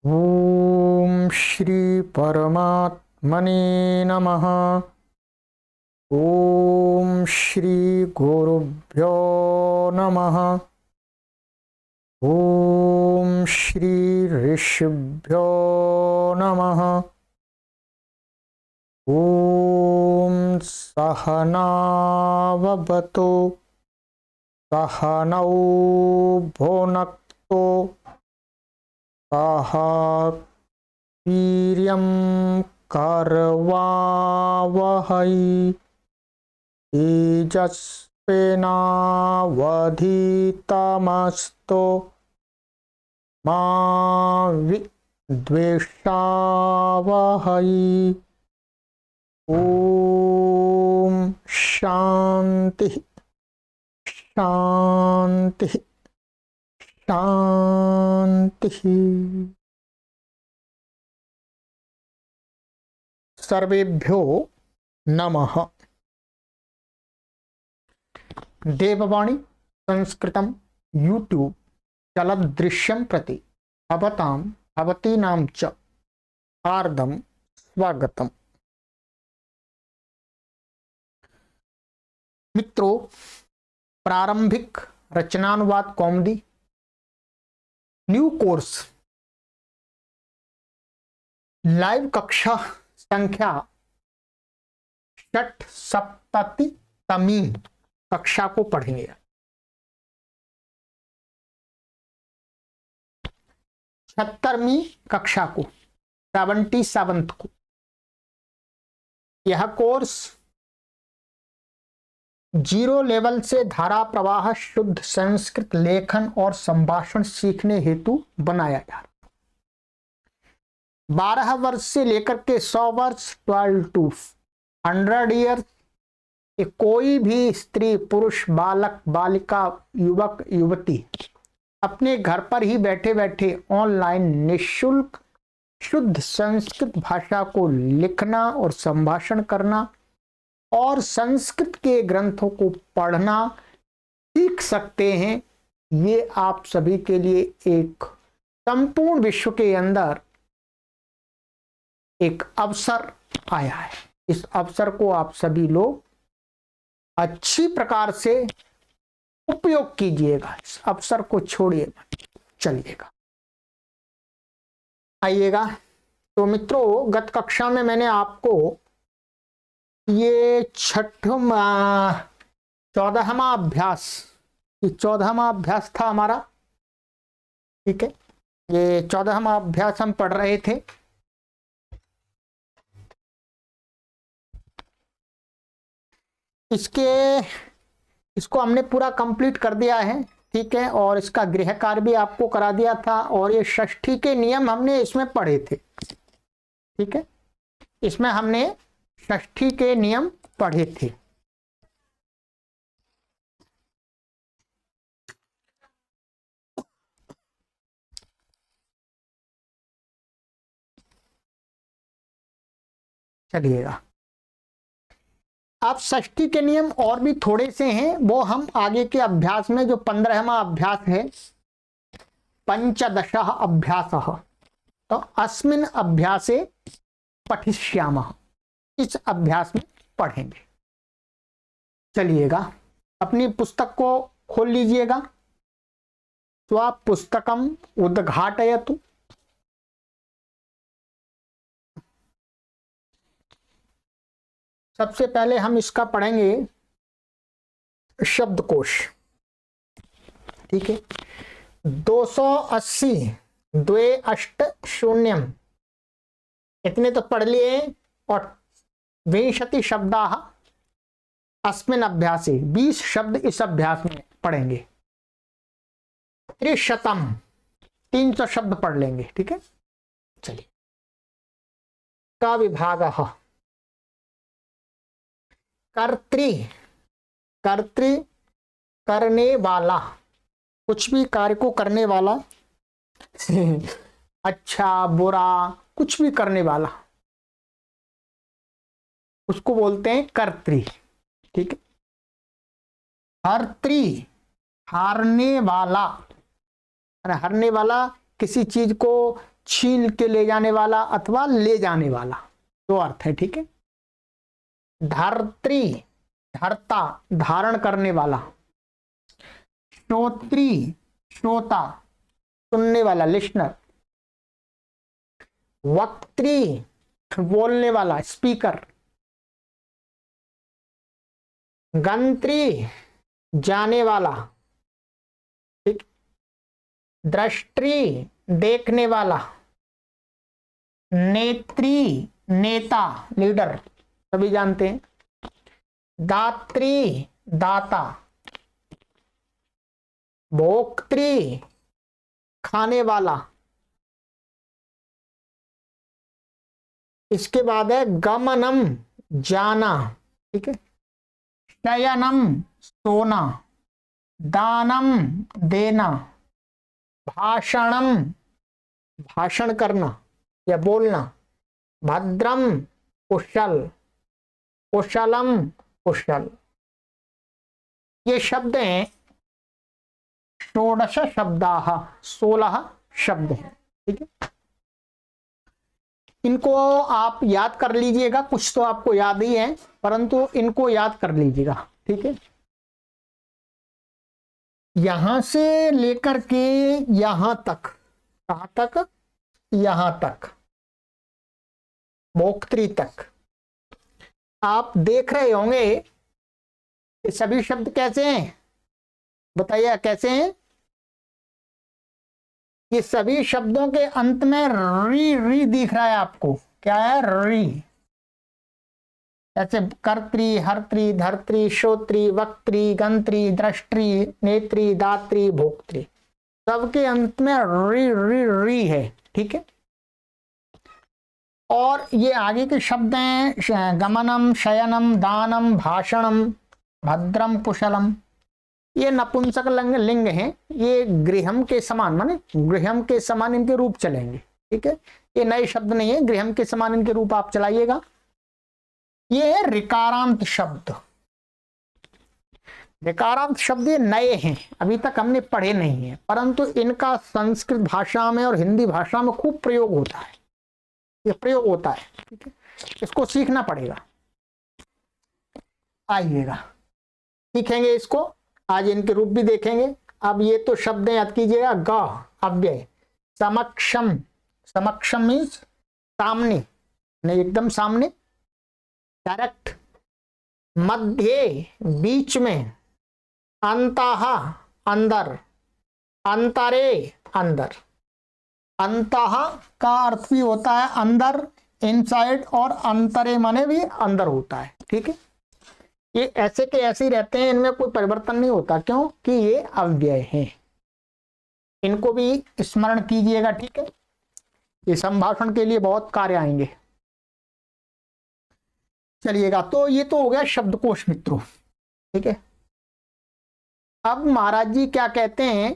ओम श्री परमात्मने नमः। ओम श्री गुरुभ्यो नमः। ओम श्री ऋषिभ्यो नमः। ओम सहनाववतु सहनौ भुनक्तु सह वीर्यं करवावहै तेजस्विनावधीतमस्तु मा विद्वेषावहै। ओम शांति शांति शांति। सर्वेभ्यो नमः। देववाणी संस्कृतं यूट्यूब चलदृश्यं प्रति भवतां भवतीनां च हार्दं स्वागतम्। मित्रों, प्रारंभिक रचनानुवाद कौमुदी न्यू कोर्स लाइव कक्षा संख्या 67वीं कक्षा को पढ़ेंगे। 76वीं कक्षा को 77th को। यह कोर्स 0 लेवल से धारा प्रवाह शुद्ध संस्कृत लेखन और संभाषण सीखने हेतु बनाया जा रहा। 12 वर्ष से लेकर के 100 वर्ष 12 to 100 ईयर कोई भी स्त्री पुरुष बालक बालिका युवक युवती अपने घर पर ही बैठे बैठे ऑनलाइन निःशुल्क शुद्ध संस्कृत भाषा को लिखना और संभाषण करना और संस्कृत के ग्रंथों को पढ़ना सीख सकते हैं। ये आप सभी के लिए एक संपूर्ण विश्व के अंदर एक अवसर आया है। इस अवसर को आप सभी लोग अच्छी प्रकार से उपयोग कीजिएगा। इस अवसर को छोड़िएगा, चलिएगा, आइएगा। तो मित्रों, गत कक्षा में मैंने आपको ये 14वां अभ्यास, ये 14वां अभ्यास था हमारा। ठीक है, ये 14वां अभ्यास हम पढ़ रहे थे। इसको हमने पूरा कंप्लीट कर दिया है। ठीक है, और इसका गृह कार्य भी आपको करा दिया था और ये षष्ठी के नियम हमने इसमें पढ़े थे। ठीक है, इसमें हमने षष्ठी के नियम पढ़े थे। चलिएगा, अब षष्ठी के नियम और भी थोड़े से हैं, वो हम आगे के अभ्यास में, जो 15वां अभ्यास है, 15 अभ्यासः, तो अस्मिन् अभ्यासे पठिष्यामः, इस अभ्यास में पढ़ेंगे। चलिएगा, अपनी पुस्तक को खोल लीजिएगा। स्वपुस्तकम् उद्घाटयतु। सबसे पहले हम इसका पढ़ेंगे शब्दकोश। ठीक है, 280 280 इतने तो पढ़ लिए। और 20 शब्दाः अस्मिन् अभ्यासे, 20 शब्द इस अभ्यास में पढ़ेंगे। 300 300 शब्द पढ़ लेंगे। ठीक है, चलिए। का विभागः कर्त्री, कर्त्री करने वाला, कुछ भी कार्य को करने वाला अच्छा बुरा कुछ भी करने वाला, उसको बोलते हैं कर्त्री। ठीक है, हर्त्री हारने वाला, हारने वाला किसी चीज को छीन के ले जाने वाला अथवा ले जाने वाला, दो अर्थ है, ठीक है। धात्री, धर्ता, धारण करने वाला। श्रोत्री, श्रोता, सुनने वाला, लिस्नर। वक्त्री, बोलने वाला, स्पीकर। गंत्री, जाने वाला, ठीक। दृष्टि, देखने वाला। नेत्री, नेता, लीडर, सभी जानते हैं। दात्री, दाता। भोक्त्री, खाने वाला। इसके बाद है गमनम, जाना, ठीक है। शयनम, सोना। दानम, देना। भाषणम, भाषण करना या बोलना। भद्रम, कुशल। कुशलम, कुशल। ये शब्द हैं षोडश शब्दाः, 16 शब्द हैं, ठीक है। इनको आप याद कर लीजिएगा, कुछ तो आपको याद ही है, परंतु इनको याद कर लीजिएगा, ठीक है। यहां से लेकर के यहां तक, कहां तक? यहां तक, भोक्त्री तक। आप देख रहे होंगे ये सभी शब्द कैसे हैं, बताइए कैसे हैं? ये सभी शब्दों के अंत में री री दिख रहा है आपको, क्या है? री। जैसे कर्त्री, हर्त्री, धर्त्री, श्रोत्री, वक्त्री, गंत्री, दृष्टि, नेत्री, दात्री, भोक्त्री, सबके अंत में री री री है, ठीक है। और ये आगे के शब्द हैं गमनम, शयनम, दानम, भाषणम, भद्रम, कुशलम। ये नपुंसक लिंग हैं, ये गृहम के समान, माने गृहम के समान इनके रूप चलेंगे, ठीक है। ये नए शब्द नहीं है, गृहम के समान इनके रूप आप चलाइएगा। ये है ऋकारांत शब्द। ऋकारांत शब्द ये नए हैं, अभी तक हमने पढ़े नहीं है, परंतु इनका संस्कृत भाषा में और हिंदी भाषा में खूब प्रयोग होता है, ये प्रयोग होता है, ठीक है। इसको सीखना पड़ेगा। आइएगा सीखेंगे इसको, आज इनके रूप भी देखेंगे। अब ये तो शब्द याद कीजिएगा। ग, अव्यय। समक्षम, समक्षम मीन्स सामने, नहीं एकदम सामने, डायरेक्ट। मध्य, बीच में। अंतः, अंदर। अंतरे, अंदर। अंतः का अर्थ भी होता है अंदर, इनसाइड, और अंतरे माने भी अंदर होता है, ठीक है। ये ऐसे के ऐसे ही रहते हैं, इनमें कोई परिवर्तन नहीं होता, क्यों कि ये अव्यय हैं। इनको भी स्मरण कीजिएगा, ठीक है। ये संभाषण के लिए बहुत कार्य आएंगे। चलिएगा, तो ये तो हो गया शब्दकोश मित्रों, ठीक है। अब महाराज जी क्या कहते हैं?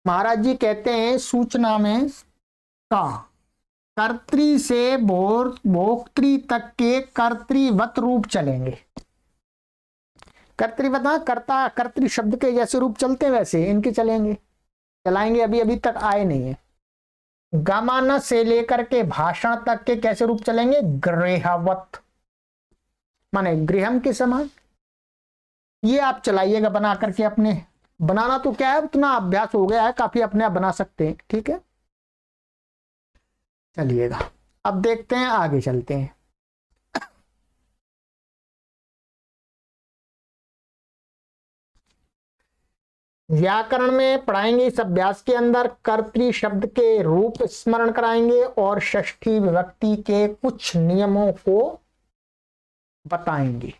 महाराज जी कहते हैं सूचना में का कर्त्री से भोक्त्री तक के कर्तृवत रूप चलेंगे। कर्तृवत, कर्ता कर्तृ शब्द के जैसे रूप चलते हैं वैसे इनके चलेंगे, चलाएंगे। अभी तक आए नहीं है। गमन से लेकर के भाषण तक के कैसे रूप चलेंगे? गृहवत, माने गृहम के समान। ये आप चलाइएगा बना करके अपने। बनाना तो क्या है, उतना अभ्यास हो गया है, काफी अपने आप बना सकते हैं, ठीक है। चलिएगा, अब देखते हैं, आगे चलते हैं। व्याकरण में पढ़ाएंगे इस अभ्यास के अंदर, कर्तृ शब्द के रूप स्मरण कराएंगे और षष्ठी विभक्ति के कुछ नियमों को बताएंगे।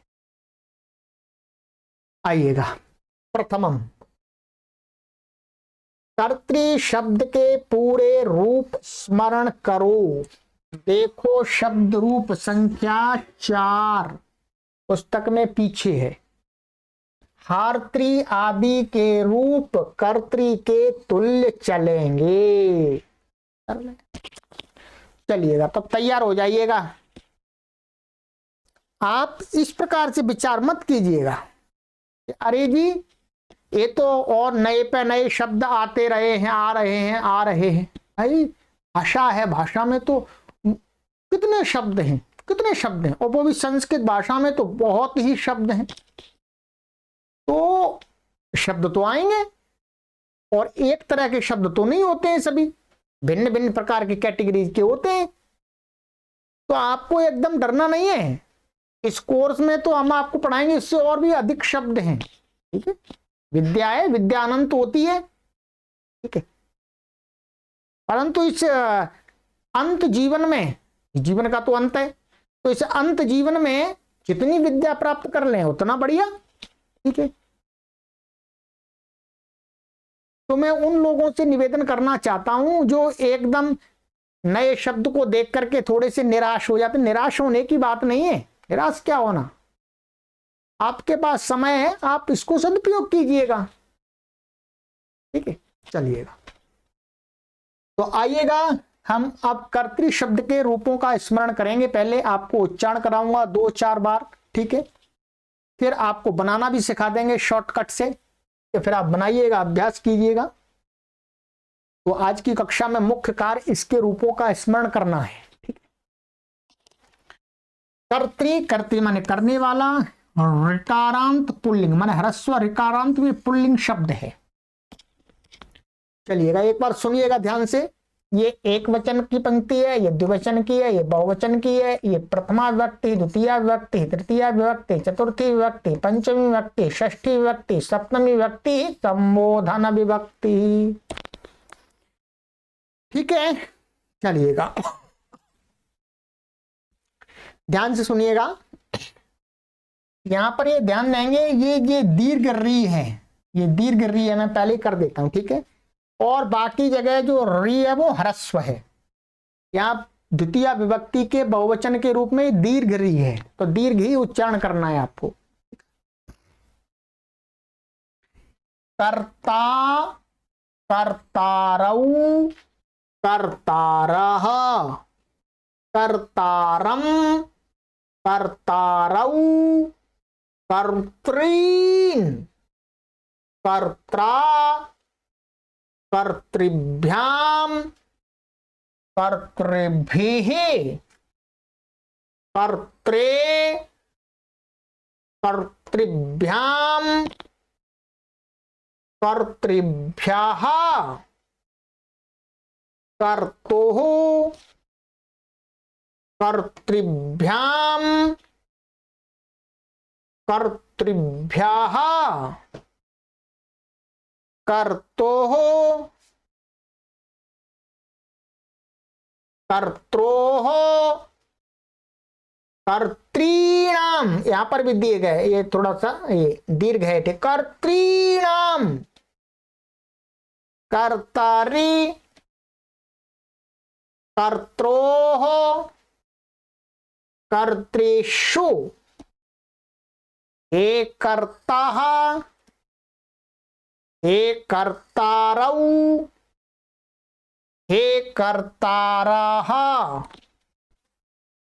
आइएगा, प्रथमम, कर्तृ शब्द के पूरे रूप स्मरण करो। देखो शब्द रूप संख्या 4 पुस्तक में पीछे है। हार्त्री आदि के रूप कर्तृ के तुल्य चलेंगे। चलिएगा, तब तैयार हो जाइएगा। आप इस प्रकार से विचार मत कीजिएगा, अरे जी ये तो और नए पे नए शब्द आते रहे हैं, आ रहे हैं, आ रहे हैं। भाई भाषा है, भाषा में तो कितने शब्द हैं, कितने शब्द हैं, और वो भी संस्कृत भाषा में तो बहुत ही शब्द हैं। तो शब्द तो आएंगे, और एक तरह के शब्द तो नहीं होते हैं, सभी भिन्न भिन्न प्रकार के कैटेगरीज के होते हैं। तो आपको एकदम डरना नहीं है। इस कोर्स में तो हम आपको पढ़ाएंगे, इससे और भी अधिक शब्द हैं। ठीक है, विद्या है, विद्या अनंत होती है। ठीक है, परंतु इस अंत जीवन में, जीवन का तो अंत है, तो इस अंत जीवन में जितनी विद्या प्राप्त कर लें उतना बढ़िया। ठीक है, तो मैं उन लोगों से निवेदन करना चाहता हूं जो एकदम नए शब्द को देख करके थोड़े से निराश हो जाते। निराश होने की बात नहीं है, निराश क्या होना, आपके पास समय है, आप इसको सदुपयोग कीजिएगा। ठीक है, चलिएगा। तो आइएगा, हम अब कर्तृ शब्द के रूपों का स्मरण करेंगे। पहले आपको उच्चारण कराऊंगा 2-4 बार। ठीक है, फिर आपको बनाना भी सिखा देंगे शॉर्टकट से, या फिर आप बनाइएगा, अभ्यास कीजिएगा। तो आज की कक्षा में मुख्य कार्य इसके रूपों का स्मरण करना है। ठीक है, कर्तृ, कर्तृ माने करने वाला, ऋकारांत पुल्लिंग माने ह्रस्व ऋकारांत में पुल्लिंग शब्द है। चलिएगा, एक बार सुनिएगा ध्यान से। ये एक वचन की पंक्ति है, ये द्विवचन की है, ये बहुवचन की है, ये प्रथमा विभक्ति, द्वितीय विभक्ति, तृतीय विभक्ति, चतुर्थी विभक्ति, पंचमी विभक्ति, षष्ठी विभक्ति, सप्तमी विभक्ति, संबोधन विभक्ति। ठीक है, चलिएगा, ध्यान से सुनिएगा। यहां पर ये ध्यान देंगे, ये दीर्घ री है, ये दीर्घ री है, मैं पहले कर देता हूं। ठीक है, और बाकी जगह जो री है वो ह्रस्व है। यहां द्वितीय विभक्ति के बहुवचन के रूप में दीर्घ री है, तो दीर्घ ही उच्चारण करना है आपको। कर्ता, कर्तारौ, कर्तारः, कर्तारम, कर्तारौ, कर्तॄन्, कर्त्रा, कर्तृभ्याम, कर्तृभिः, कर्त्रे, कर्तृभ्याम, कर्तृभ्यः, कर्तुः, कर्तृभ्याम, कर्तृभ्यः, कर्तोः, कर्त्रोः, कर्तॄणाम, यहां पर भी दीर्घ है, ये थोड़ा सा ये दीर्घ है। ठीक, कर्तॄणाम, कर्तारि, कर्त्रोः, कर्तृषु, हे कर्ताः, हे कर्तारौ, हे कर्तारः।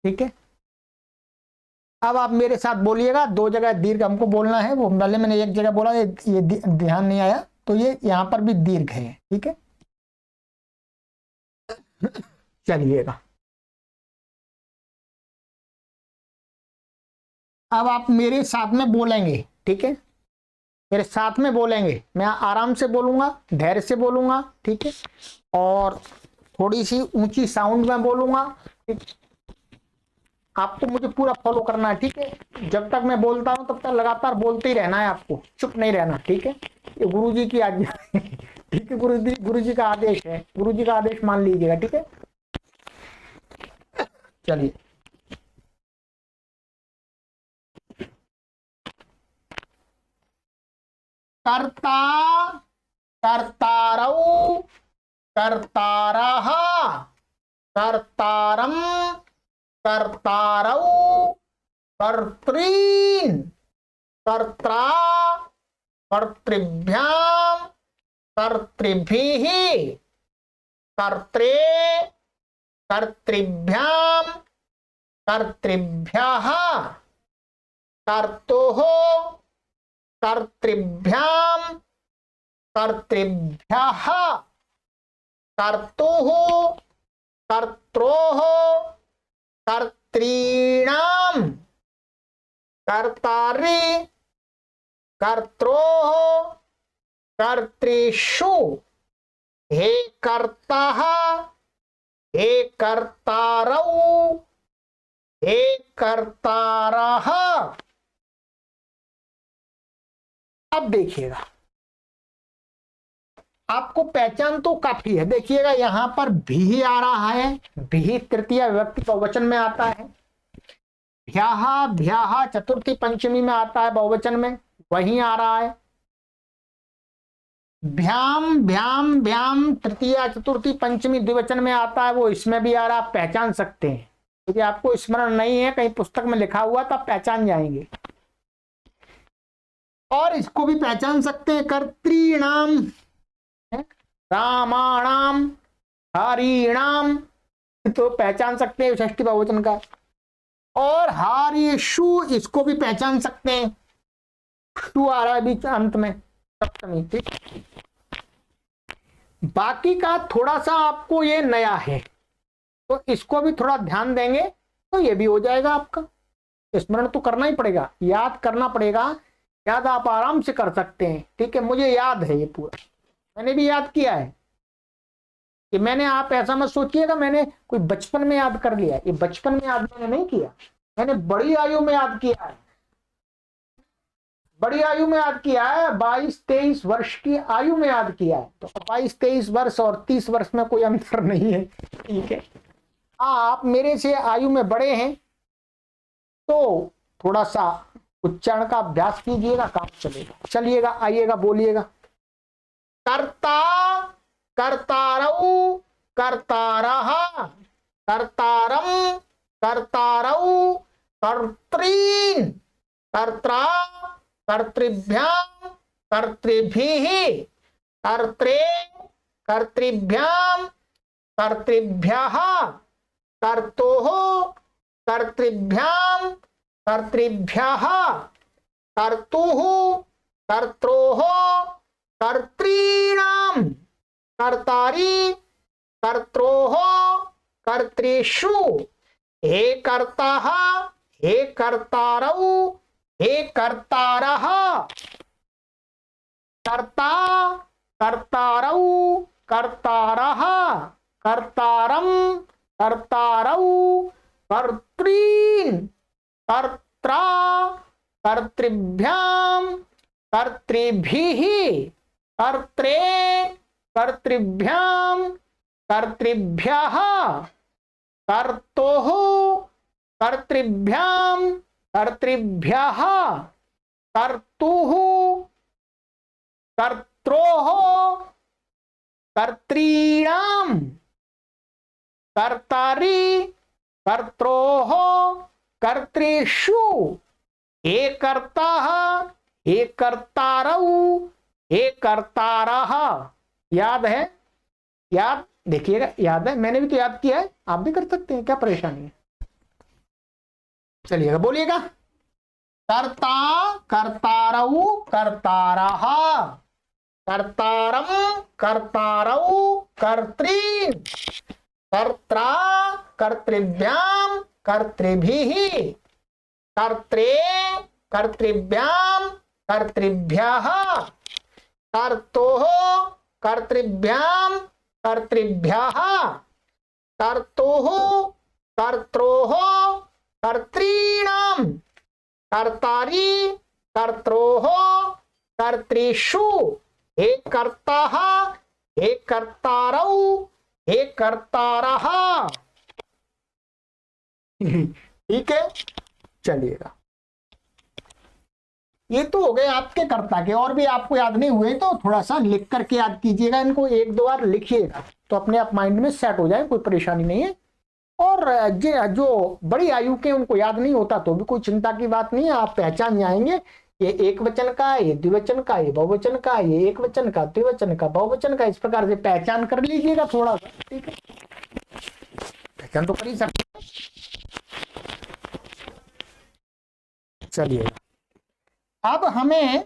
ठीक है, अब आप मेरे साथ बोलिएगा। 2 जगह दीर्घ हमको बोलना है, वो पहले मैंने एक जगह बोला, ये ध्यान नहीं आया, तो ये यहां पर भी दीर्घ है। ठीक है, चलिएगा, अब आप मेरे साथ में बोलेंगे। ठीक है, मेरे साथ में बोलेंगे, मैं आराम से बोलूंगा, धैर्य से बोलूंगा। ठीक है, और थोड़ी सी ऊंची साउंड में बोलूंगा। ठीक, आपको मुझे पूरा फॉलो करना है। ठीक है, जब तक मैं बोलता हूं तब तक लगातार बोलते ही रहना है, आपको चुप नहीं रहना। ठीक है, ये गुरुजी की आज्ञा ठीक है, गुरुजी का आदेश है, गुरुजी का आदेश मान लीजिएगा। ठीक है, चलिए, कर्ता, कर्तारौ, कर्तारः, कर्तारम, कर्तारौ, कर्तॄन्, कर्त्रा, कर्तृभ्याम, कर्तृभिः, कर्त्रे, कर्तृभ्याम, कर्तृभ्यः, कर्तुः, कर्तृभ्याम, कर्तृभ्यः, कर्तुः, कर्त्रोः, कर्तॄणां, कर्तारि, कर्त्रोः, कर्तृषु, हे कर्ताः, हे कर्तारौ, हे कर्तारः। अब देखिएगा, आपको पहचान तो काफी है। देखिएगा यहां पर भी आ रहा है, भी तृतीय विभक्ति बहुवचन में आता है, भ्याहा भ्याहा चतुर्थी पंचमी में आता है बहुवचन में, वहीं आ रहा है। भ्याम भ्याम भ्याम तृतीय चतुर्थी पंचमी द्विवचन में आता है, वो इसमें भी आ रहा, आप पहचान सकते हैं। क्योंकि आपको स्मरण नहीं है, कहीं पुस्तक में लिखा हुआ तो आप पहचान जाएंगे। और इसको भी पहचान सकते हैं, कर्तॄणाम, रामाणाम, हरिणाम, तो पहचान सकते हैं षष्ठी बहुवचन का। और हारीषु, इसको भी पहचान सकते हैं, टू आ रहा है बीच अंत में, सप्तमी। ठीक, बाकी का थोड़ा सा आपको ये नया है, तो इसको भी थोड़ा ध्यान देंगे तो ये भी हो जाएगा आपका। स्मरण तो करना ही पड़ेगा, याद करना पड़ेगा। याद आप आराम से कर सकते हैं, ठीक है, मुझे याद है ये पूरा, मैंने भी याद किया है। कि मैंने, आप ऐसा मत सोचिएगा मैंने कोई बचपन में याद कर लिया, ये बचपन में याद मैंने नहीं किया, मैंने बड़ी आयु में याद किया है। बड़ी आयु में याद किया है, 22-23 वर्ष की आयु में याद किया है। तो 22-23 वर्ष और 30 वर्ष में कोई अंतर नहीं है, ठीक है। आप मेरे से आयु में बड़े हैं तो थोड़ा सा उच्चारण का अभ्यास कीजिएगा, काम चलेगा। चलिएगा, आइएगा, बोलिएगा। कर्ता, कर्तारौ, कर्तारः, कर्तारं, कर्तारौ, कर्तॄन्, कर्त्रा, कर्तृभ्यां, कर्तृभिः, कर्त्रे, कर्तृभ्यां, कर्तृभ्यः, कर्तोः, कर्तृभ्यां, कर्तृभ्यः, कर्तुः, कर्त्रोः, कर्तॄणां, कर्तारि, कर्त्रोः, कर्तृषु, हे कर्ताः, हे कर्तारौ, हे कर्तारः। कर्ता, कर्तारौ, कर्तारः, कर्तारं, कर्तारौ, कर्तॄन्, कर्त्रा, कर्तृभ्यां, कर्तृभिः, कर्त्रे, कर्तृभ्यां, कर्तृभ्यः, कर्तोः, कर्तृभ्यां, कर्तृभ्यः, कर्तुः, कर्त्रोः, कर्तॄणां, कर्तारि, कर्त्रोः, कर्तृषु, हे कर्ताः, हे कर्तारौ, हे कर्तारः। याद है? याद, देखिएगा याद है, मैंने भी तो याद किया है, आप भी कर सकते हैं, क्या परेशानी है। चलिएगा, बोलिएगा। कर्ता, कर्तारौ, कर्तारः, कर्तारं, कर्तारौ, कर्तॄन्, कर्त्रा, कर्तृभ्यां, कर्तृभिः, कर्त्रे, कर्तृभ्यां, कर्तृभ्यः, कर्तोः, कर्तृभ्यां, कर्तृभ्यः, कर्तुः, कर्त्रोः, कर्तॄणां, कर्तारि, कर्त्रोः, कर्तृषु, हे कर्ताः, हे कर्तारौ, हे कर्तारः। ठीक है, चलिएगा। ये तो हो गए आपके कर्ता के, और भी आपको याद नहीं हुए तो थोड़ा सा लिख करके याद कीजिएगा, इनको 1-2 बार लिखिएगा तो अपने आप माइंड में सेट हो जाए, कोई परेशानी नहीं है। और जो बड़ी आयु के उनको याद नहीं होता तो भी कोई चिंता की बात नहीं है, आप पहचान जाएंगे। ये एक वचन का, ये द्विवचन का, ये बहुवचन का, ये एक वचन का, द्विवचन का, बहुवचन का, इस प्रकार से पहचान कर लीजिएगा थोड़ा सा, ठीक है। पहचान तो कर ही सकते। चलिए, अब हमें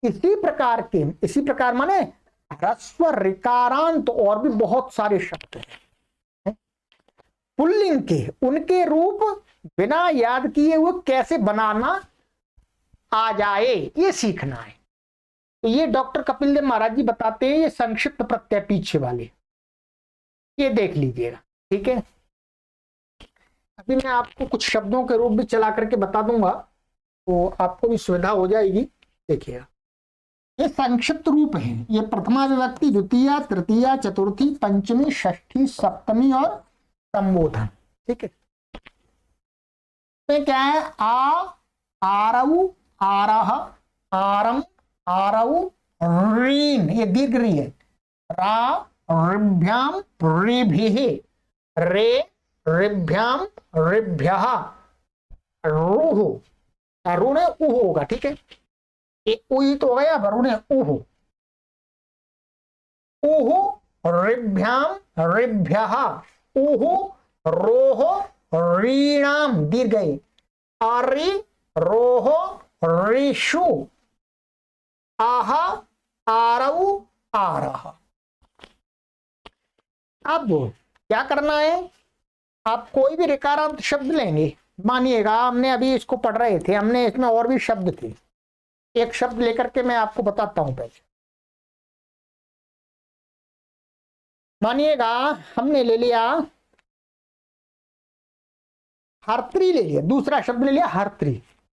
इसी प्रकार माने ह्रस्व ऋकारांत और भी बहुत सारे शब्द हैं पुल्लिंग के, उनके रूप बिना याद किए हुए कैसे बनाना आ जाए ये सीखना है। तो ये डॉक्टर कपिल देव महाराज जी बताते हैं, ये संक्षिप्त प्रत्यय पीछे वाले, ये देख लीजिएगा। ठीक है, अभी मैं आपको कुछ शब्दों के रूप भी चला करके बता दूंगा तो आपको भी सुविधा हो जाएगी। देखिएगा, ये संक्षिप्त रूप है, ये प्रथमा विभक्ति, द्वितीय, तृतीय, चतुर्थी, पंचमी, षष्ठी, सप्तमी और संबोधन। ठीक है, क्या है? आरऊ, आरह, आरम, आरऊ, रीन, ये दीर्घ री है। रा, ऋभ्याम, ऋभिः, रे, ऋभ्याम, ऋभ्यः, रूह, रू ने ऊ होगा। ठीक है, ये उई तो हो गया, रू ने ऊह, ऊह ऋभ्याम, ऋभ्यः, ऊह रोह, रीणाम, दीर्घ, आरि, रोह, ऋषु, आह, आरऊ, आरह। अब क्या करना है, आप कोई भी ऋकारांत शब्द लेंगे, मानिएगा हमने अभी इसको पढ़ रहे थे, हमने इसमें और भी शब्द थे, एक शब्द लेकर के मैं आपको बताता हूं। पहले मानिएगा हमने ले लिया हर्त्री, ले लिया दूसरा शब्द ले लिया हर्त्री।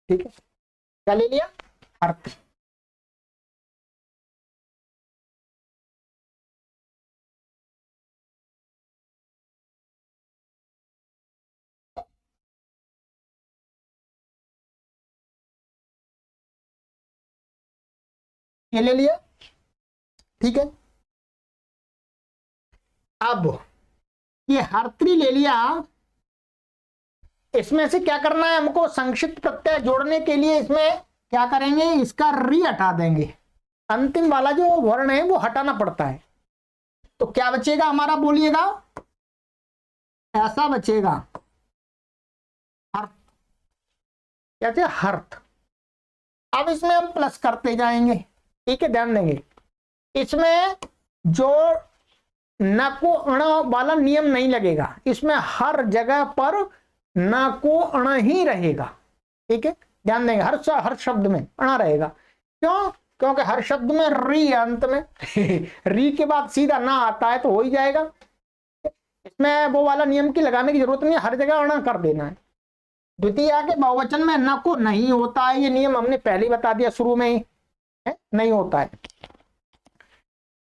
ठीक है, क्या ले लिया? हर्त्री। ये ले लिया। ठीक है, अब ये हर्त्री ले लिया, इसमें से क्या करना है हमको? संक्षिप्त प्रत्यय जोड़ने के लिए इसमें क्या करेंगे? इसका री हटा देंगे, अंतिम वाला जो वर्ण है वो हटाना पड़ता है। तो क्या बचेगा हमारा? बोलिएगा, ऐसा बचेगा हर्थ। क्या थे? हर्थ। अब इसमें हम प्लस करते जाएंगे। ठीक है, ध्यान देंगे, इसमें जो न को अण वाला नियम नहीं लगेगा, इसमें हर जगह पर न को अण ही रहेगा। ठीक है, ध्यान देंगे, हर शब्द में अण रहेगा। क्यों? क्योंकि हर शब्द में री अंत में री के बाद सीधा ना आता है तो हो ही जाएगा। इसमें वो वाला नियम की लगाने की जरूरत नहीं है, हर जगह अण कर देना है। द्वितीय के बहुवचन में न को नहीं होता है, ये नियम हमने पहले ही बता दिया शुरू में ही है, नहीं होता है।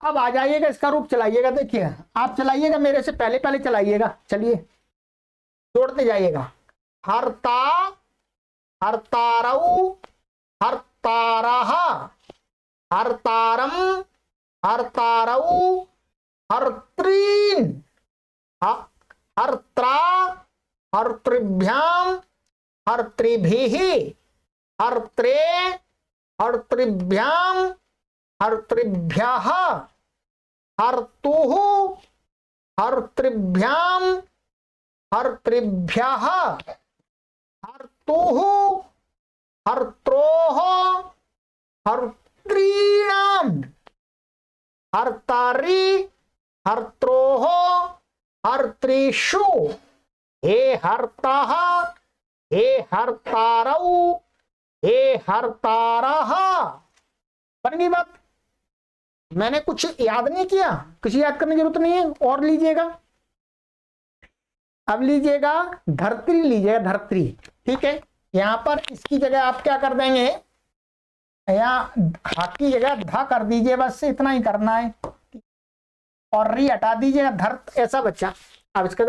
अब आ जाइएगा, इसका रूप चलाइएगा। देखिए, आप चलाइएगा, मेरे से पहले पहले चलाइएगा। चलिए जोड़ते जाइएगा। हर्ता, हर्तारऊ, हर्तारः, हर्तारम, हर्तारऊ, हर्त्रीन, हर्त्रा, हर्तृभ्याम, हर्तृभिः, हर्त्रे, हर्तृभ्याम, हर्तृभ्यः, हर्तुः, हर्तृभ्याम, हर्तृभ्यः, हर्तुः, हर्त्रोः, हर्त्रीणाम, हर्तारि, हर्त्रोः, हर्त्रीषु, हे हर्ताः, हे हर्तारौ, हे हर्तारः। बन गई बात? मैंने कुछ याद नहीं किया, कुछ याद करने की जरूरत नहीं है। और लीजिएगा, अब लीजिएगा धरत्री, लीजिएगा धरत्री। ठीक है, यहां पर इसकी जगह आप क्या कर देंगे? यहाँ हा की जगह धा कर दीजिए, बस इतना ही करना है, और री हटा दीजिएगा, धर्त ऐसा बच्चा। अब इसका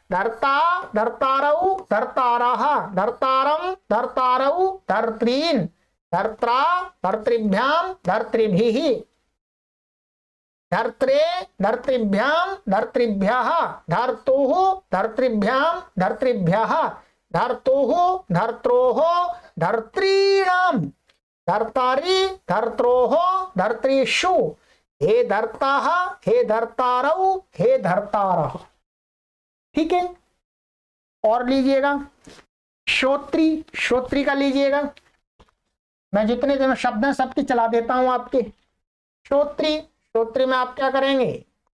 धरता, धरतारऊ, धरतारः, धरतारम, धरतारऊ, धरत्रीन, धर्त्रा, धर्तृभ्याम, धर्तृभिः, धर्त्रे, धर्तृभ्याम, धर्तृभ्यः, धर्तुः, धर्तृभ्याम, धर्तृभ्यः, धर्तुः, धर्त्रोः, धर्त्रीणाम, धर्तारि, धर्त्रोः, धर्तृषु, हे धर्ताः, हे धर्तारौ, हे धर्तारः। ठीक है, और लीजिएगा श्रोत्री, श्रोत्री का लीजिएगा। मैं जितने दिन शब्द हैं सबकी चला देता हूं आपके। श्रोत्री, श्रोत्री में आप क्या करेंगे,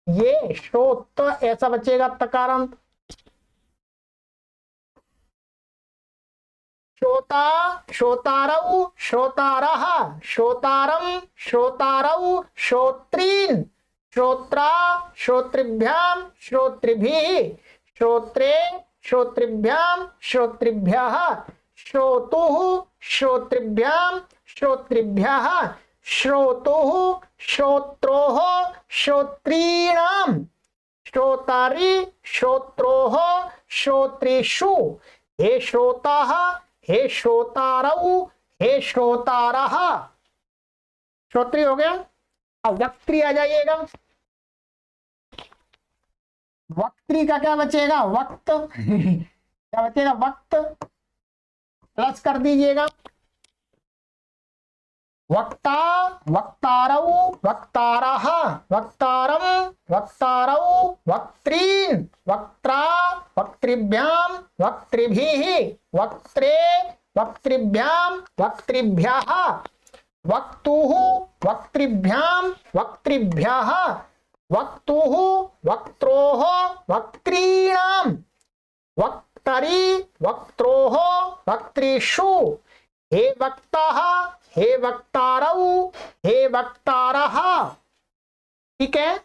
ये श्रोत ऐसा बचेगा तकारांत। श्रोता, श्रोतारौ, श्रोतारः, श्रोतारं, श्रोतारौ, श्रोत्रीन्, श्रोत्रा, श्रोत्रिभ्यां, श्रोत्रिभिः, श्रोत्रे, श्रोत्रिभ्यां, श्रोत्रिभ्यः, श्रोतुः, श्रोत्रिभ्यां, श्रोत्रिभ्यः, श्रोतुः, श्रोत्रोः, श्रोत्रीणां, श्रोतारि, श्रोत्रोः, श्रोत्रिषु, हे श्रोताः, हे श्रोतारौ, हे श्रोतारः। श्रोत्री हो गया। अब वक्त्री आ जाइएगा। वक्त्री का क्या बचेगा, वक्त क्या बचेगा, वक्त प्लस कर दीजिएगा। वक्ता, वक्तारौ, वक्तारः, वक्तारं, वक्तारौ, वक्त्रीन्, वक्त्रा, वक्तृभ्यां, वक्तृभिः, वक्त्रे, वक्तृभ्यां, वक्तृभ्यः, वक्तुः, वक्तृभ्यां, वक्तृभ्यः, वक्तुः, वक्त्रोः, वक्त्रीणां, वक्तरि, वक्त्रोः, वक्त्रिषु, हे वक्ताः, हे वक्तारौ, हे वक्तारः। ठीक है,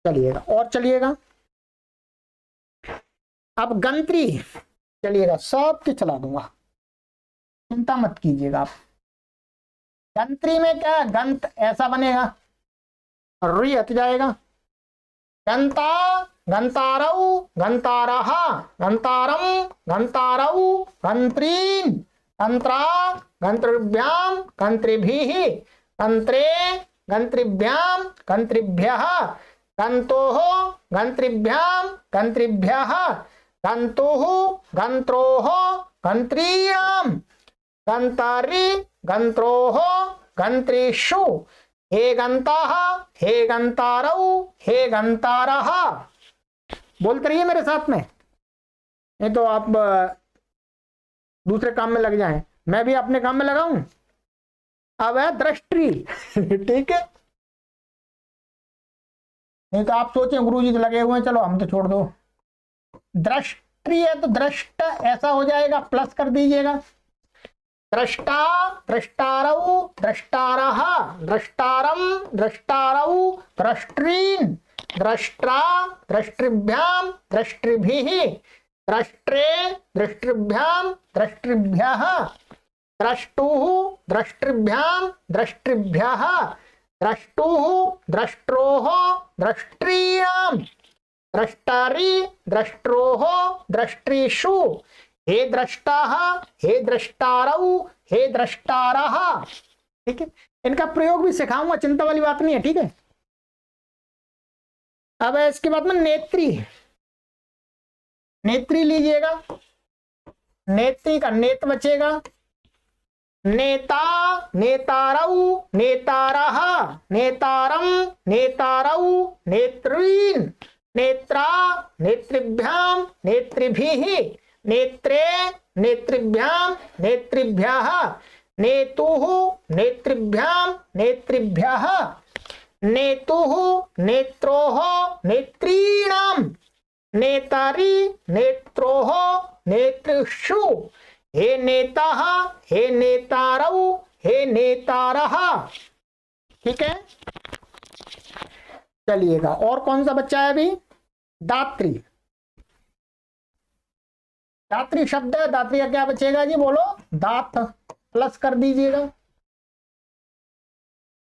चलिएगा और चलिएगा। अब गंत्री, चलिएगा सबके चला दूंगा, चिंता मत कीजिएगा आप। गंत्री में क्या है, गंत ऐसा बनेगा, रुई हट जाएगा। गंता, गंतारौ, गंतारः, गंतारं, गंतारौ, गंत्रीन्, गंत्रा, गंतृभ्यां, गंतृभिः, गंत्रे, गंतृभ्यां, गंतृभ्यः, गन्तोः, गंतृभ्यां, गंतृभ्यः, गन्तुः, गन्त्रोः, गन्त्रीणां, गन्तारि, गन्त्रोः, गन्त्रिषु, हे गन्ताः, हे गन्तारौ, हे गन्तारः। बोलते रहिए मेरे साथ में, नहीं तो आप दूसरे काम में लग जाएं, मैं भी अपने काम में लगाऊं। अब है दृष्टि ठीक है, नहीं तो आप सोचें गुरुजी तो लगे हुए हैं, चलो हम तो छोड़ दो। दृष्टि है तो दृष्ट ऐसा हो जाएगा, प्लस कर दीजिएगा। दृष्टा, दृष्टारौ, दृष्टारः, दृष्टारं, दृष्टारौ, दृष्टॄन्, दृष्ट्रा, दृष्टृभ्यां, दृष्टृभिः, दृष्ट्रे, दृष्टृभ्यां, दृष्टृभ्यः, द्रष्टुः, दृष्टृभ्यां, दृष्टृभ्यः, द्रष्टुः, द्रष्ट्रोः, दृष्टॄणां, द्रष्टारि, द्रष्ट्रोः, दृष्टृषु, हे द्रष्टाः, हे द्रष्टारौ, हे द्रष्टारः। ठीक है, इनका प्रयोग भी सिखाऊंगा, चिंता वाली बात नहीं है। ठीक है, अब इसके बाद में नेत्री, नेत्री लीजिएगा। नेत्री का नेत बचेगा। नेता, नेतारौ, नेतारः, नेतारं, नेतारौ, नेत्रीन्, नेत्रा, नेतृभ्यां, नेतृभिः, नेत्रे, नेतृभ्यां, नेतृभ्यः, नेतुः, नेतृभ्यां, नेतृभ्यः, नेतुः, नेत्रोः, नेत्रीणां, नेतारि, नेत्रोः, नेतृषु, हे नेताः, हे नेतारौ, हे नेतारः। ठीक है, चलिएगा और कौन सा बच्चा है अभी, दात्री। दात्री शब्द है, दात्री का क्या बचेगा जी, बोलो, दात प्लस कर दीजिएगा।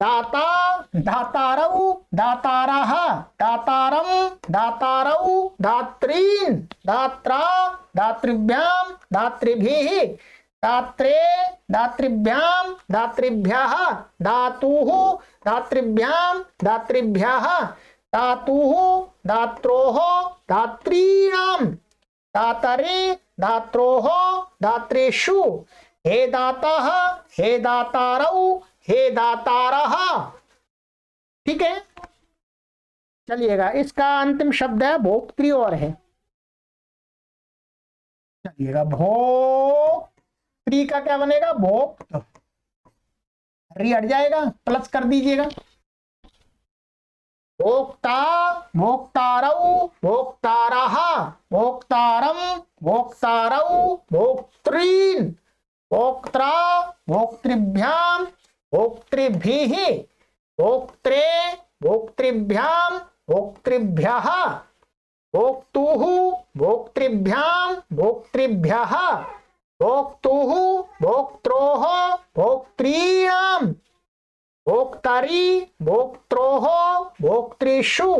दाता, दातारौ, दातारः, दातारं, दातारौ, दात्रीन्, दात्रा, दातृभ्यां, दातृभिः, दात्रे, दातृभ्यां, दातृभ्यः, दातुः, दातृभ्यां, दातृभ्यः, दातुः, दात्रोः, दात्रीणां, दातरि, दात्रोः, दातृषु, हे दाताः, हे दातारौ, हे दातारः। ठीक है, चलिएगा इसका अंतिम शब्द है भोक्त्री और है। चलिएगा, भोक्त्री का क्या बनेगा, भोक्त। री हट जाएगा, प्लस कर दीजिएगा। भोक्ता, भोक्तारौ, भोक्तारः, भोक्तारम, भोक्तारौ, भोक्तॄन्, भोक्त्रा, भोक्तृभ्याम, भोक्तृभिः, भोक्त्रे, भोक्तृभ्यां, भोक्तृभ्यः, भोक्तुः, भोक्तृभ्यां, भोक्तृभ्यः, भोक्तुः, भोक्त्रोः, भोक्तॄणां, भोक्तारि, भोक्त्रोः, भोक्तृषु,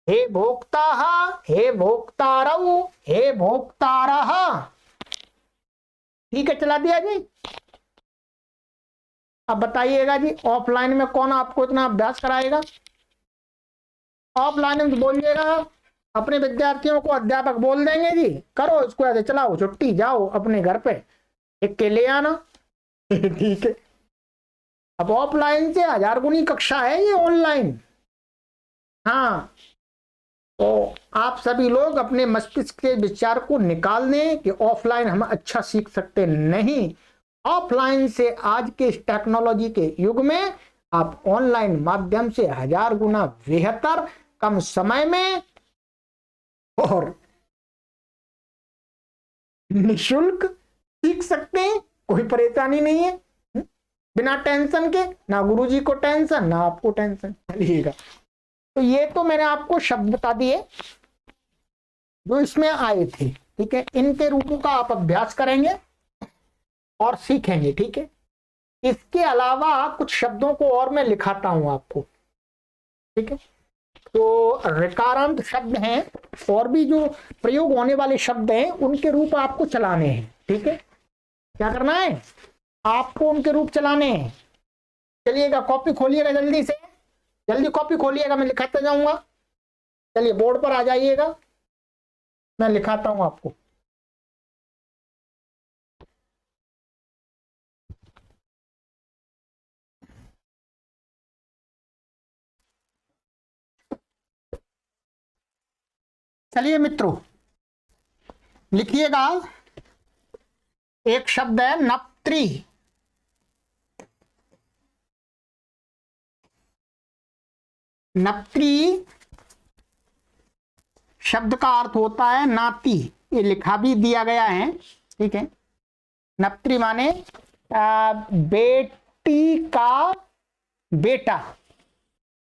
हे भोक्ताः, हे भोक्तारौ, हे भोक्तारः। ठीक है, चला दिया जी। अब बताइएगा जी, ऑफलाइन में कौन आपको इतना अभ्यास कराएगा? ऑफलाइन में बोलिएगा, अपने विद्यार्थियों को अध्यापक बोल देंगे जी करो इसको, ऐसे चलाओ, छुट्टी, जाओ अपने घर पे, एक के ले आना। ठीक है। अब ऑफलाइन से 1000 गुनी कक्षा है ये ऑनलाइन। हाँ, तो आप सभी लोग अपने मस्तिष्क के विचार को निकाल दें कि ऑफलाइन हम अच्छा सीख सकते नहीं। ऑफलाइन से आज के इस टेक्नोलॉजी के युग में आप ऑनलाइन माध्यम से 1000 गुना बेहतर, कम समय में और निशुल्क सीख सकते हैं। कोई परेशानी नहीं है, बिना टेंशन के, ना गुरुजी को टेंशन ना आपको टेंशन। चलिएगा, तो ये तो मैंने आपको शब्द बता दिए जो इसमें आए थे। ठीक है, इनके रूपों का आप अभ्यास करेंगे और सीखेंगे। ठीक है, इसके अलावा कुछ शब्दों को और मैं लिखाता हूं आपको। ठीक है, तो ऋकारांत शब्द हैं और भी जो प्रयोग होने वाले शब्द हैं उनके रूप आपको चलाने हैं। ठीक है, क्या करना है आपको? उनके रूप चलाने हैं। चलिएगा, कॉपी खोलिएगा, जल्दी से जल्दी कॉपी खोलिएगा, मैं लिखाता जाऊंगा। चलिए बोर्ड पर आ जाइएगा, मैं लिखाता हूं आपको। चलिए मित्रों, लिखिएगा। एक शब्द है नप्त्री। नप्त्री शब्द का अर्थ होता है नाती, ये लिखा भी दिया गया है। ठीक है, नप्त्री माने बेटी का बेटा,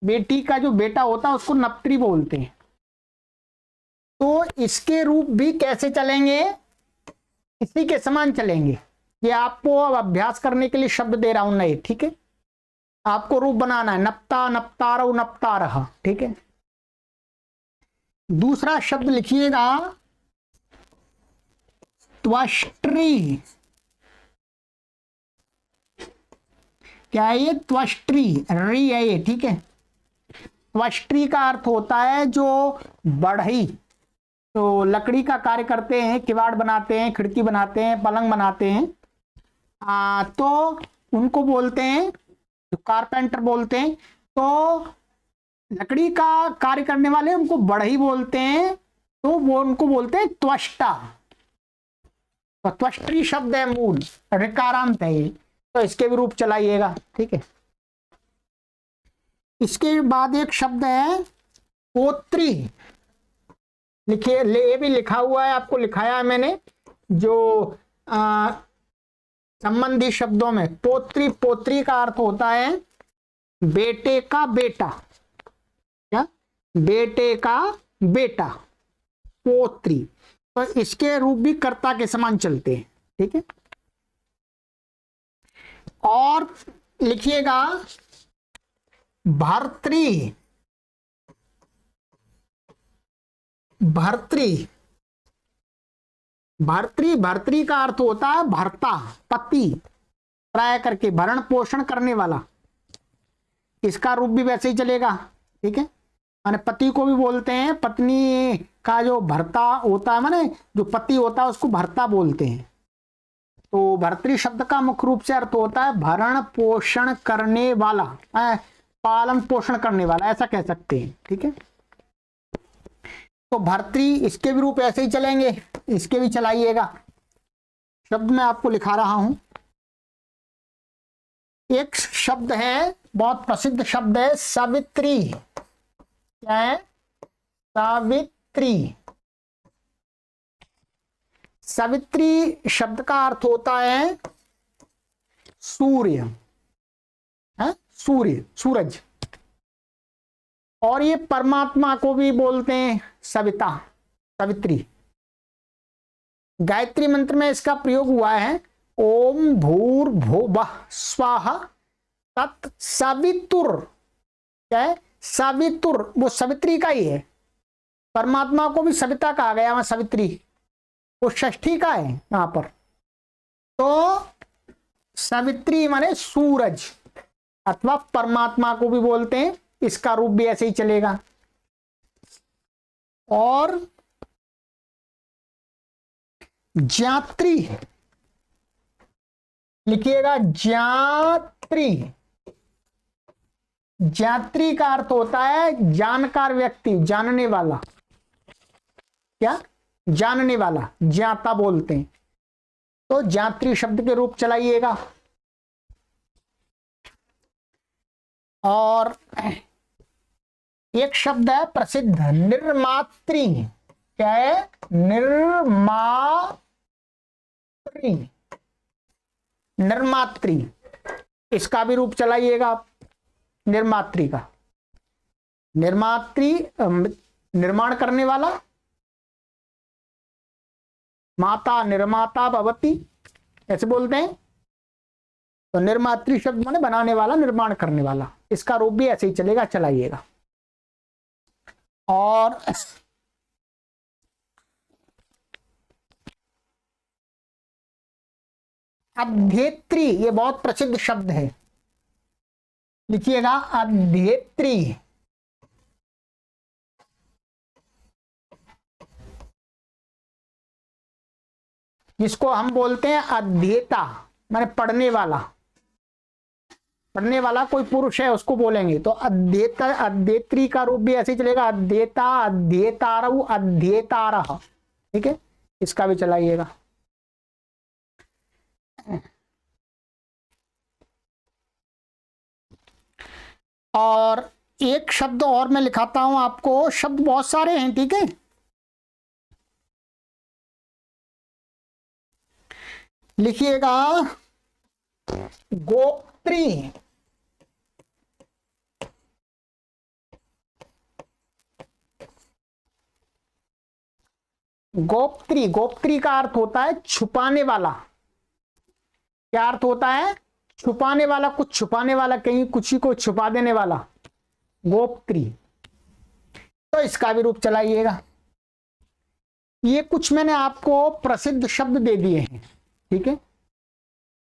बेटी का जो बेटा होता है उसको नप्त्री बोलते हैं। तो इसके रूप भी कैसे चलेंगे? इसी के समान चलेंगे। ये आपको अब अभ्यास करने के लिए शब्द दे रहा हूं नए। ठीक है, आपको रूप बनाना है, नप्ता, नप्तारौ, नप्तारः। ठीक है, दूसरा शब्द लिखिएगा त्वष्ट्री। क्या है ये? त्वष्ट्री, री है ये। ठीक है, त्वष्ट्री का अर्थ होता है जो बढ़ई, तो लकड़ी का कार्य करते हैं, किवाड़ बनाते हैं, खिड़की बनाते हैं, पलंग बनाते हैं, तो उनको बोलते हैं, जो कारपेंटर बोलते हैं। तो लकड़ी का कार्य करने वाले उनको बढ़ई बोलते हैं, तो वो उनको बोलते हैं त्वष्टा। तो त्वष्ट्री शब्द है, मूल ऋकारांत है ये, तो इसके भी रूप चलाइएगा। ठीक है, इसके बाद एक शब्द है पोत्री। लिखिए, ये भी लिखा हुआ है, आपको लिखाया है मैंने, जो संबंधी शब्दों में पोत्री, पोत्री का अर्थ होता है बेटे का बेटा। क्या? बेटे का बेटा, पोत्री। तो इसके रूप भी कर्ता के समान चलते हैं। ठीक है, और लिखिएगा भर्तृ। भर्तृ, भर्तृ, भर्तृ का अर्थ होता है भर्ता, पति, प्राय करके भरण पोषण करने वाला। इसका रूप भी वैसे ही चलेगा। ठीक है, माने पति को भी बोलते हैं, पत्नी का जो भर्ता होता है, माने जो पति होता है उसको भर्ता बोलते हैं। तो भर्तृ शब्द का मुख्य रूप से अर्थ होता है भरण पोषण करने वाला, पालन पोषण करने वाला, ऐसा कह सकते हैं। ठीक है, तो भर्तृ, इसके भी रूप ऐसे ही चलेंगे, इसके भी चलाइएगा। शब्द मैं आपको लिखा रहा हूं। एक शब्द है, बहुत प्रसिद्ध शब्द है, सावित्री। क्या है? सावित्री। सावित्री शब्द का अर्थ होता है सूर्य, है सूर्य, सूरज। और ये परमात्मा को भी बोलते हैं सविता, सावित्री। गायत्री मंत्र में इसका प्रयोग हुआ है, ओम भूर्भुवः स्वाहा तत् सवितुर। क्या है? सवितुर, वो सवित्री का ही है। परमात्मा को भी सविता कहा गया, वहां सवित्री वो षष्ठी का है यहां पर। तो सवित्री माने सूरज, अथवा परमात्मा को भी बोलते हैं, इसका रूप भी ऐसे ही चलेगा। और ज्ञात्री लिखिएगा, ज्ञात्री। ज्ञात्री का अर्थ होता है जानकार व्यक्ति, जानने वाला। क्या? जानने वाला, ज्ञाता बोलते हैं। तो ज्ञात्री शब्द के रूप चलाइएगा। और एक शब्द है प्रसिद्ध, निर्मात्री। क्या है? निर्मात्री। निर्मात्री, इसका भी रूप चलाइएगा आप, निर्मात्री का। निर्मात्री निर्माण करने वाला, माता निर्माता भवती ऐसे बोलते हैं। तो निर्मात्री शब्द माने बनाने वाला, निर्माण करने वाला, इसका रूप भी ऐसे ही चलेगा, चलाइएगा। और अध्येत्री, ये बहुत प्रसिद्ध शब्द है, लिखिएगा अध्येत्री। जिसको हम बोलते हैं अध्येता, माने पढ़ने वाला। पढ़ने वाला कोई पुरुष है उसको बोलेंगे तो अध्येता, अध्येत्री का रूप भी ऐसे ही चलेगा, अध्येता, अध्येतारु, अध्येतारः। ठीक है, इसका भी चलाइएगा। और एक शब्द और मैं लिखाता हूं आपको, शब्द बहुत सारे हैं, ठीक है। लिखिएगा गोप्त्री। गोप्त्री, गोप्त्री का अर्थ होता है छुपाने वाला। क्या अर्थ होता है? छुपाने वाला, कुछ छुपाने वाला, कहीं कुछ ही को छुपा देने वाला, गोप्त्री। तो इसका भी रूप चलाइएगा। ये कुछ मैंने आपको प्रसिद्ध शब्द दे दिए हैं, ठीक है।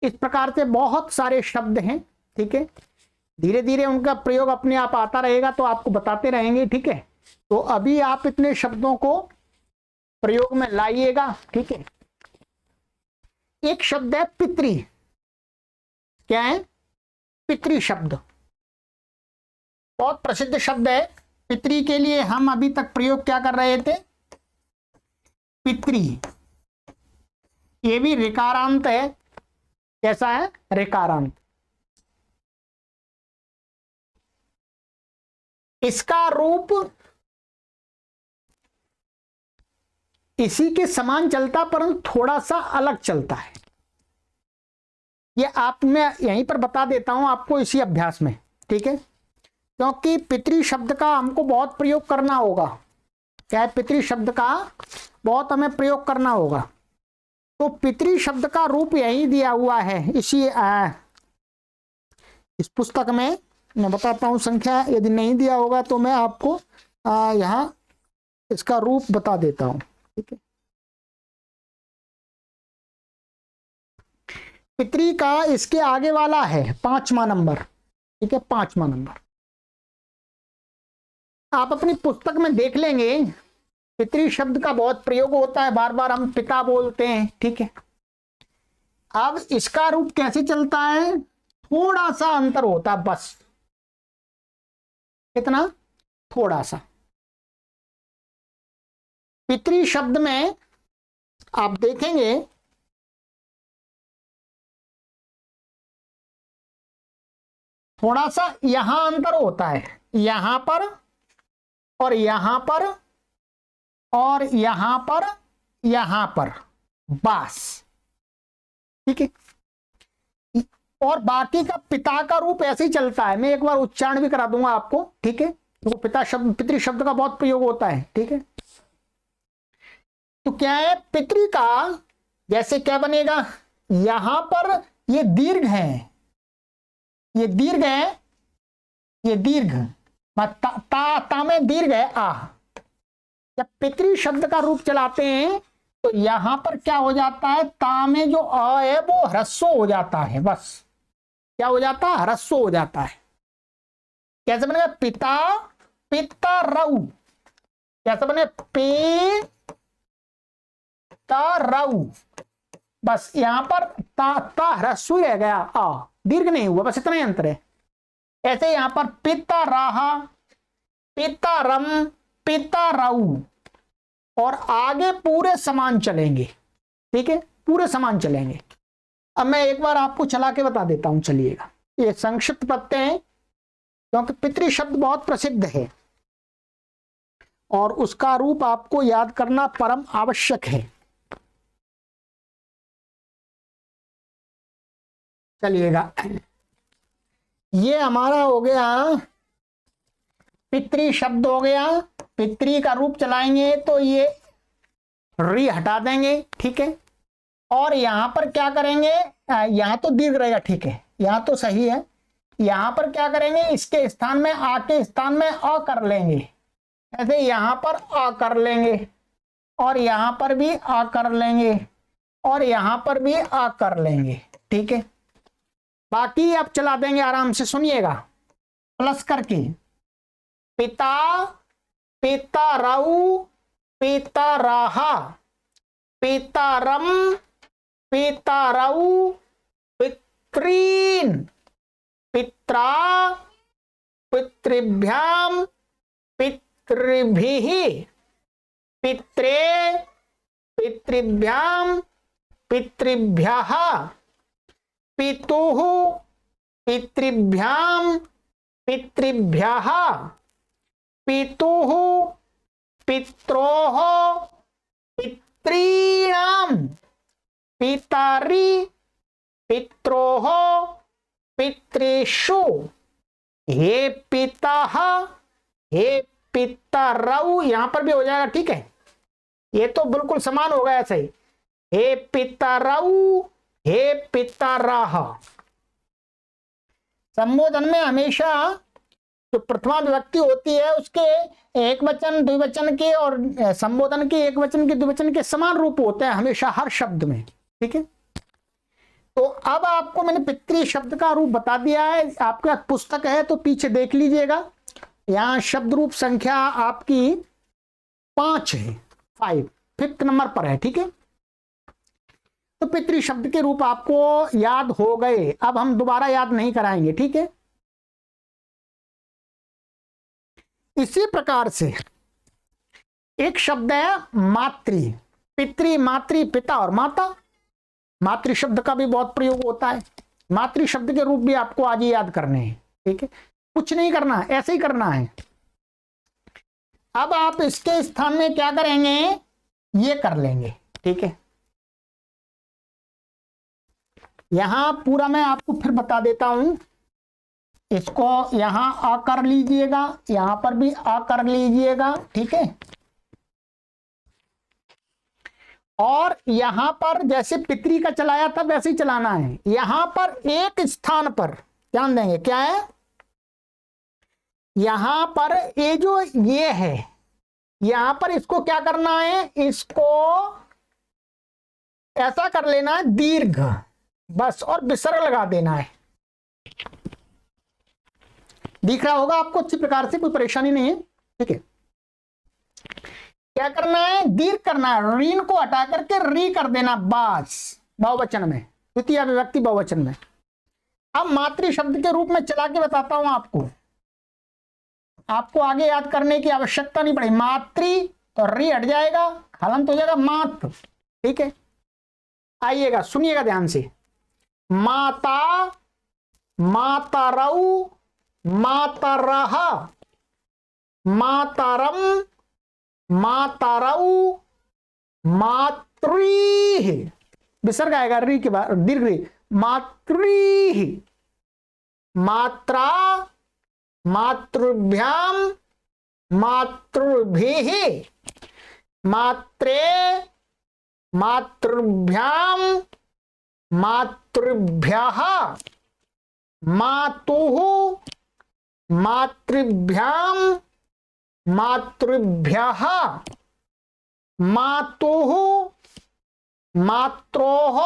इस प्रकार से बहुत सारे शब्द हैं, ठीक है। धीरे धीरे उनका प्रयोग अपने आप आता रहेगा तो आपको बताते रहेंगे, ठीक है। तो अभी आप इतने शब्दों को प्रयोग में लाइएगा, ठीक है। एक शब्द है पितरी। क्या है? पितरी शब्द बहुत प्रसिद्ध शब्द है। पितरी के लिए हम अभी तक प्रयोग क्या कर रहे थे? पितरी। ये भी ऋकारांत है। कैसा है? ऋकारांत। इसका रूप इसी के समान चलता परंतु थोड़ा सा अलग चलता है। ये आप मैं यहीं पर बता देता हूं आपको इसी अभ्यास में, ठीक है। क्योंकि पितरी शब्द का हमको बहुत प्रयोग करना होगा। क्या है? पितरी शब्द का बहुत हमें प्रयोग करना होगा। तो पितरी शब्द का रूप यही दिया हुआ है इसी इस पुस्तक में। मैं बताता हूं संख्या, यदि नहीं दिया होगा तो मैं आपको यहां इसका रूप बता देता हूं, ठीक है। पितरी का इसके आगे वाला है 5वां नंबर, ठीक है, 5वां नंबर। आप अपनी पुस्तक में देख लेंगे, पितरी शब्द का बहुत प्रयोग होता है, बार बार हम पिता बोलते हैं, ठीक है। अब इसका रूप कैसे चलता है? थोड़ा सा अंतर होता है बस। कितना? थोड़ा सा। पितरी शब्द में आप देखेंगे थोड़ा सा यहां अंतर होता है, यहां पर और यहां पर और यहां पर, यहां पर, बस, ठीक है। और बाकी का पिता का रूप ऐसे ही चलता है, मैं एक बार उच्चारण भी करा दूंगा आपको, ठीक है। तो पिता शब्द, पितृ शब्द का बहुत प्रयोग होता है, ठीक है। तो क्या है पितृ का, जैसे क्या बनेगा, यहां पर ये दीर्घ है, ये दीर्घ है, ये दीर्घ, ता में दीर्घ है आ। जब पितृ शब्द का रूप चलाते हैं तो यहां पर क्या हो जाता है, ता में जो अ है वो ह्रस्व हो जाता है, बस क्या हो जाता है, ह्रस्व हो जाता है। कैसे बनेगा, पिता पिता रऊ, कैसे बने, पिता रऊ, बस यहां पर ता ह्रस्व रह गया, आ दीर्घ नहीं हुआ, बस इतना ही अंतर है। ऐसे यहां पर पिता राहा, पिता रम, पिता रऊ, और आगे पूरे समान चलेंगे, ठीक है, पूरे समान चलेंगे। अब मैं एक बार आपको चला के बता देता हूं, चलिएगा। ये संक्षिप्त प्रत्यय हैं क्योंकि पितृ शब्द बहुत प्रसिद्ध है और उसका रूप आपको याद करना परम आवश्यक है। चलिएगा, ये हमारा हो गया पितृ शब्द हो गया। पितृ का रूप चलाएंगे तो ये री हटा देंगे, ठीक है। और यहां पर क्या करेंगे, यहां तो दीर्घ रहेगा, ठीक है, यहां तो सही है। यहां पर क्या करेंगे, इसके स्थान में आ के स्थान में अ कर लेंगे, ऐसे यहां पर अ कर लेंगे, और यहां पर भी अ कर लेंगे, और यहां पर भी अ कर लेंगे, ठीक है। बाकी अब चला देंगे आराम से, सुनिएगा, प्लस करके, पिता पिता रऊ, पिता राहा, पिता रम, पिता रऊ, पितॄन, पित्रा, पितृभ्याम, पितृभिः, पित्रे, पितृभ्याम, पितृभ्यः, पितुः, पितृभ्याम, पितृभ्यः, पितुः, पित्रोः, पितॄणां, पितरि, पित्रोः, पितृषु, हे पितः, हे पितरौ, यहां पर भी हो जाएगा, ठीक है। ये तो बिल्कुल समान होगा ऐसे ही, हे पितरौ, हे पितरः। संबोधन में हमेशा जो प्रथमा विभक्ति होती है उसके एक वचन द्विवचन के और संबोधन के एक वचन के द्विवचन के समान रूप होते हैं हमेशा हर शब्द में, ठीक है। तो अब आपको मैंने पितृ शब्द का रूप बता दिया है, आपके पास पुस्तक है तो पीछे देख लीजिएगा। यहां शब्द रूप संख्या आपकी 5 है, 5 नंबर पर है, ठीक है। तो पितृ शब्द के रूप आपको याद हो गए, अब हम दोबारा याद नहीं कराएंगे, ठीक है। इसी प्रकार से एक शब्द है मातृ, पितृ, मातृ, पिता और माता। मातृ शब्द का भी बहुत प्रयोग होता है। मातृ शब्द के रूप भी आपको आज ही याद करने हैं, ठीक है, कुछ नहीं करना, ऐसे ही करना है। अब आप इसके स्थान में क्या करेंगे, ये कर लेंगे, ठीक है। यहां पूरा मैं आपको फिर बता देता हूं, इसको यहां आ कर लीजिएगा, यहां पर भी आ कर लीजिएगा, ठीक है। और यहां पर जैसे पितृ का चलाया था वैसे ही चलाना है। यहां पर एक स्थान पर ध्यान देंगे, क्या है, यहां पर ये जो ये है, यहां पर इसको क्या करना है, इसको ऐसा कर लेना है दीर्घ, बस, और विसर्ग लगा देना है। दिख रहा होगा आपको अच्छी प्रकार से, कोई परेशानी नहीं है, ठीक है। क्या करना है, दीर्घ करना है, रीन को हटा करके री कर देना, बस, बहुवचन में, द्वितीय विभक्ति बहुवचन में। अब मातृ शब्द के रूप में चला के बताता हूं आपको, आपको आगे याद करने की आवश्यकता नहीं पड़ेगी। मातृ तो री हट जाएगा, हलंत हो जाएगा मात, ठीक है। आइएगा, सुनिएगा ध्यान से, माता, मातरौ, मातरः, मातरम, मातरौ, मातृः, विसर्ग आएगा री के बाद दीर्घ री, मातृः, मात्रा, मातृभ्याम, मातृभिः, मात्रे, मातृभ्याम, मातृभ्यः, मातुः, मातृभ्याम, मातृभ्यः, मातुः, मात्रोः,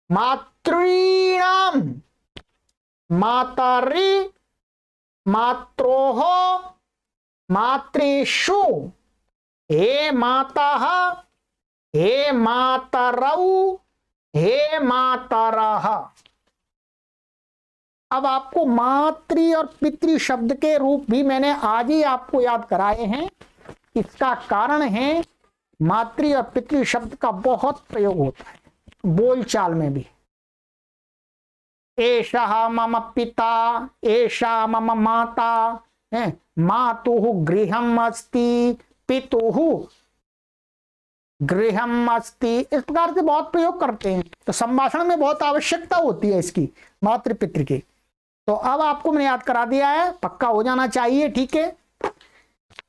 मातॄणां, मातरि, मात्रोः, मातृषु, हे मातः, हे मातरौ, हे मातरः। अब आपको मातृ और पितृ शब्द के रूप भी मैंने आज ही आपको याद कराए हैं। इसका कारण है मातृ और पितृ शब्द का बहुत प्रयोग होता है बोलचाल में भी। एषः मम पिता, एषा मम माता, है मातुः गृहम् अस्ति, पितुः गृहम् अस्ति, इस प्रकार से बहुत प्रयोग करते हैं। तो संभाषण में बहुत आवश्यकता होती है इसकी, मातृ पितृ की। तो अब आपको मैंने याद करा दिया है, पक्का हो जाना चाहिए, ठीक है।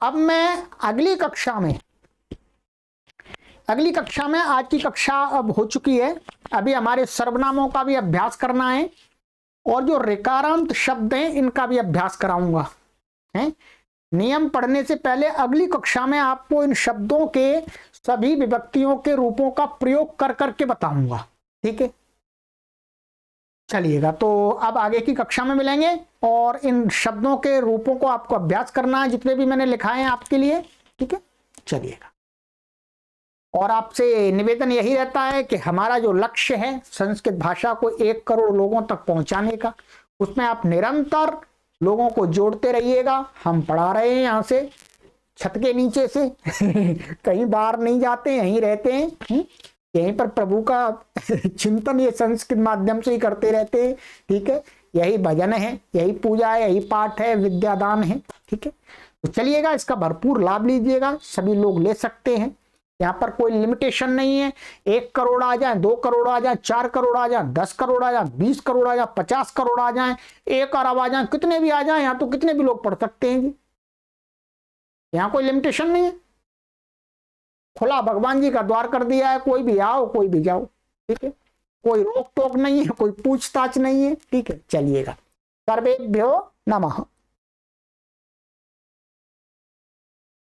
अब मैं अगली कक्षा में आज की कक्षा अब हो चुकी है, अभी हमारे सर्वनामों का भी अभ्यास करना है और जो ऋकारांत शब्द हैं इनका भी अभ्यास कराऊंगा। है नियम पढ़ने से पहले अगली कक्षा में आपको इन शब्दों के सभी विभक्तियों के रूपों का प्रयोग कर करके बताऊंगा, ठीक है। चलिएगा, तो अब आगे की कक्षा में मिलेंगे और इन शब्दों के रूपों को आपको अभ्यास करना है, जितने भी मैंने लिखाए हैं आपके लिए, ठीक है। चलिएगा, और आपसे निवेदन यही रहता है कि हमारा जो लक्ष्य है संस्कृत भाषा को 1 करोड़ लोगों तक पहुंचाने का, उसमें आप निरंतर लोगों को जोड़ते रहिएगा। हम पढ़ा रहे हैं यहाँ से छत के नीचे से कहीं बाहर नहीं जाते, यहीं रहते हैं, यहीं पर प्रभु का चिंतन ये संस्कृत माध्यम से ही करते रहते हैं, ठीक है। यही भजन है, यही पूजा है, यही पाठ है, विद्यादान है, ठीक है। तो चलिएगा, इसका भरपूर लाभ लीजिएगा, सभी लोग ले सकते हैं, यहाँ पर कोई लिमिटेशन नहीं है। 1 करोड़ आ जाए, 2 करोड़ आ जाए, 4 करोड़ आ जाए, 10 करोड़ आ जाए, 20 करोड़ आ जाए, 50 करोड़ आ जाए, 1 अरब आ जाए, कितने भी आ जाए, यहाँ तो कितने भी लोग पढ़ सकते हैं जी, यहाँ कोई लिमिटेशन नहीं है। खुला भगवान जी का द्वार कर दिया है, कोई भी आओ, कोई भी जाओ, ठीक है। कोई रोक टोक नहीं है, कोई पूछताछ नहीं है, ठीक है। चलिएगा, सर्वेभ्यो नमः।